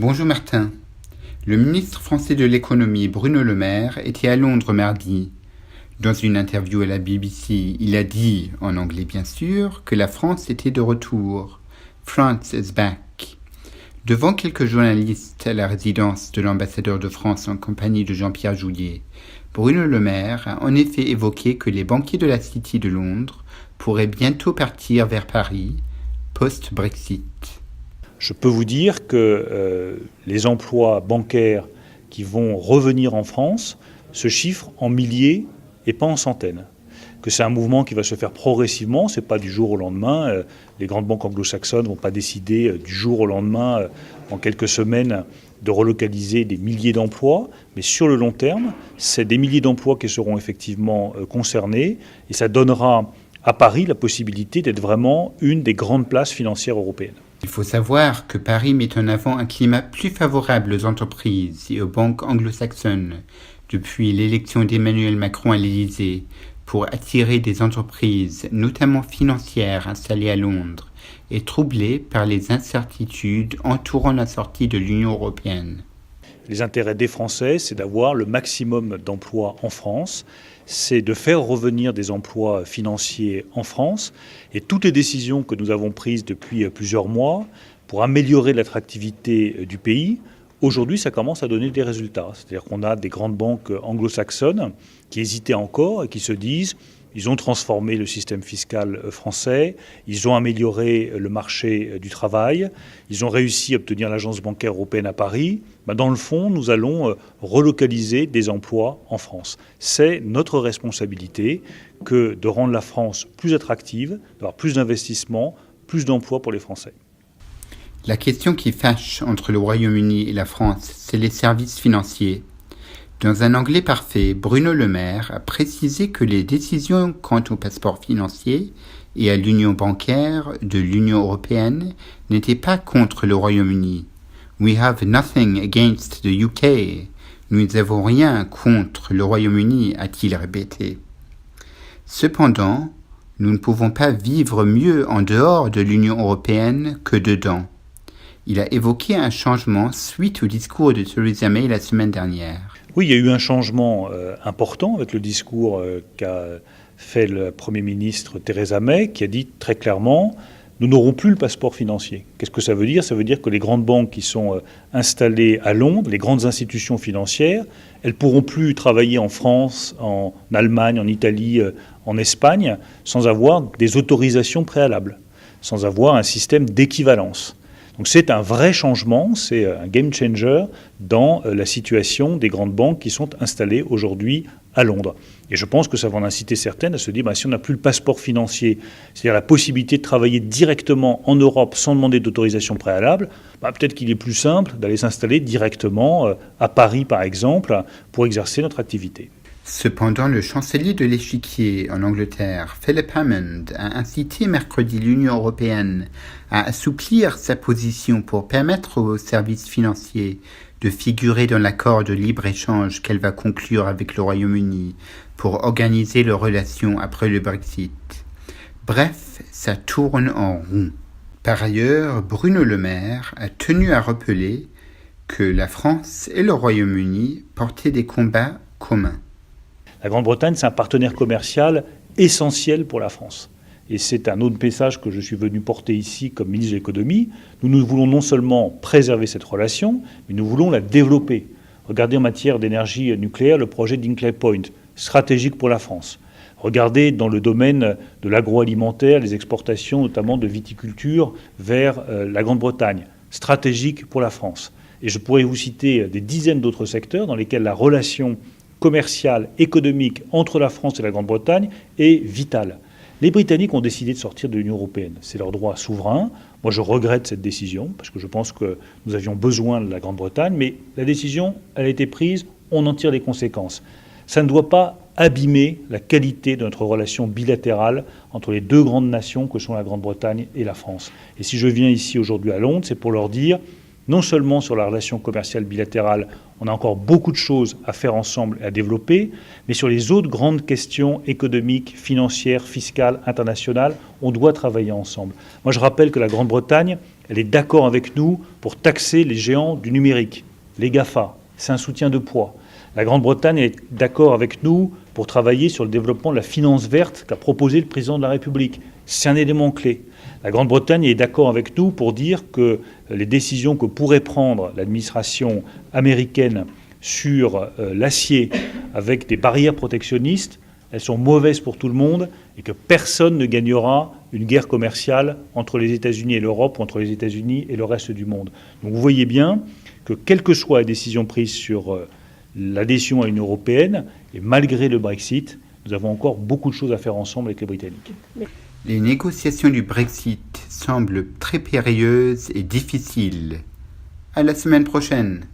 Bonjour Martin. Le ministre français de l'économie Bruno Le Maire était à Londres mardi. Dans une interview à la BBC, il a dit, en anglais bien sûr, que la France était de retour. France is back. Devant quelques journalistes à la résidence de l'ambassadeur de France en compagnie de Jean-Pierre Jouyet, Bruno Le Maire a en effet évoqué que les banquiers de la City de Londres pourraient bientôt partir vers Paris, post-Brexit. Je peux vous dire que les emplois bancaires qui vont revenir en France se chiffrent en milliers et pas en centaines. Que c'est un mouvement qui va se faire progressivement, ce n'est pas du jour au lendemain. Les grandes banques anglo-saxonnes ne vont pas décider du jour au lendemain, en quelques semaines, de relocaliser des milliers d'emplois. Mais sur le long terme, c'est des milliers d'emplois qui seront effectivement concernés et ça donnera à Paris la possibilité d'être vraiment une des grandes places financières européennes. Il faut savoir que Paris met en avant un climat plus favorable aux entreprises et aux banques anglo-saxonnes depuis l'élection d'Emmanuel Macron à l'Élysée pour attirer des entreprises, notamment financières, installées à Londres et troublées par les incertitudes entourant la sortie de l'Union européenne. Les intérêts des Français, c'est d'avoir le maximum d'emplois en France, c'est de faire revenir des emplois financiers en France. Et toutes les décisions que nous avons prises depuis plusieurs mois pour améliorer l'attractivité du pays, aujourd'hui, ça commence à donner des résultats. C'est-à-dire qu'on a des grandes banques anglo-saxonnes qui hésitaient encore et qui se disent ils ont transformé le système fiscal français, ils ont amélioré le marché du travail, ils ont réussi à obtenir l'agence bancaire européenne à Paris. Dans le fond, nous allons relocaliser des emplois en France. C'est notre responsabilité que de rendre la France plus attractive, d'avoir plus d'investissements, plus d'emplois pour les Français. La question qui fâche entre le Royaume-Uni et la France, c'est les services financiers. Dans un anglais parfait, Bruno Le Maire a précisé que les décisions quant au passeport financier et à l'union bancaire de l'Union européenne n'étaient pas contre le Royaume-Uni. We have nothing against the UK. Nous n'avons rien contre le Royaume-Uni, a-t-il répété. Cependant, nous ne pouvons pas vivre mieux en dehors de l'Union européenne que dedans. Il a évoqué un changement suite au discours de Theresa May la semaine dernière. Oui, il y a eu un changement important avec le discours qu'a fait le Premier ministre Theresa May, qui a dit très clairement « nous n'aurons plus le passeport financier ». Qu'est-ce que ça veut dire ? Ça veut dire que les grandes banques qui sont installées à Londres, les grandes institutions financières, elles ne pourront plus travailler en France, en Allemagne, en Italie, en Espagne, sans avoir des autorisations préalables, sans avoir un système d'équivalence. Donc c'est un vrai changement, c'est un game changer dans la situation des grandes banques qui sont installées aujourd'hui à Londres. Et je pense que ça va en inciter certaines à se dire, si on n'a plus le passeport financier, c'est-à-dire la possibilité de travailler directement en Europe sans demander d'autorisation préalable, peut-être qu'il est plus simple d'aller s'installer directement à Paris par exemple pour exercer notre activité. Cependant, le chancelier de l'Échiquier en Angleterre, Philip Hammond, a incité mercredi l'Union européenne à assouplir sa position pour permettre aux services financiers de figurer dans l'accord de libre-échange qu'elle va conclure avec le Royaume-Uni pour organiser leurs relations après le Brexit. Bref, ça tourne en rond. Par ailleurs, Bruno Le Maire a tenu à rappeler que la France et le Royaume-Uni portaient des combats communs. La Grande-Bretagne, c'est un partenaire commercial essentiel pour la France. Et c'est un autre message que je suis venu porter ici comme ministre de l'économie. Nous voulons non seulement préserver cette relation, mais nous voulons la développer. Regardez en matière d'énergie nucléaire le projet d'Hinkley Point, stratégique pour la France. Regardez dans le domaine de l'agroalimentaire, les exportations notamment de viticulture vers la Grande-Bretagne, stratégique pour la France. Et je pourrais vous citer des dizaines d'autres secteurs dans lesquels la relation commerciale, économique entre la France et la Grande-Bretagne est vitale. Les Britanniques ont décidé de sortir de l'Union européenne. C'est leur droit souverain. Moi, je regrette cette décision parce que je pense que nous avions besoin de la Grande-Bretagne, mais la décision, elle a été prise, on en tire les conséquences. Ça ne doit pas abîmer la qualité de notre relation bilatérale entre les deux grandes nations que sont la Grande-Bretagne et la France. Et si je viens ici aujourd'hui à Londres, c'est pour leur dire non seulement sur la relation commerciale bilatérale, on a encore beaucoup de choses à faire ensemble et à développer, mais sur les autres grandes questions économiques, financières, fiscales, internationales, on doit travailler ensemble. Moi, je rappelle que la Grande-Bretagne, elle est d'accord avec nous pour taxer les géants du numérique, les GAFA. C'est un soutien de poids. La Grande-Bretagne est d'accord avec nous pour travailler sur le développement de la finance verte qu'a proposé le président de la République. C'est un élément clé. La Grande-Bretagne est d'accord avec nous pour dire que les décisions que pourrait prendre l'administration américaine sur l'acier avec des barrières protectionnistes, elles sont mauvaises pour tout le monde et que personne ne gagnera une guerre commerciale entre les États-Unis et l'Europe ou entre les États-Unis et le reste du monde. Donc vous voyez bien que quelle que soit la décision prise sur l'adhésion à l'Union européenne, et malgré le Brexit, nous avons encore beaucoup de choses à faire ensemble avec les Britanniques. Les négociations du Brexit semblent très périlleuses et difficiles. À la semaine prochaine.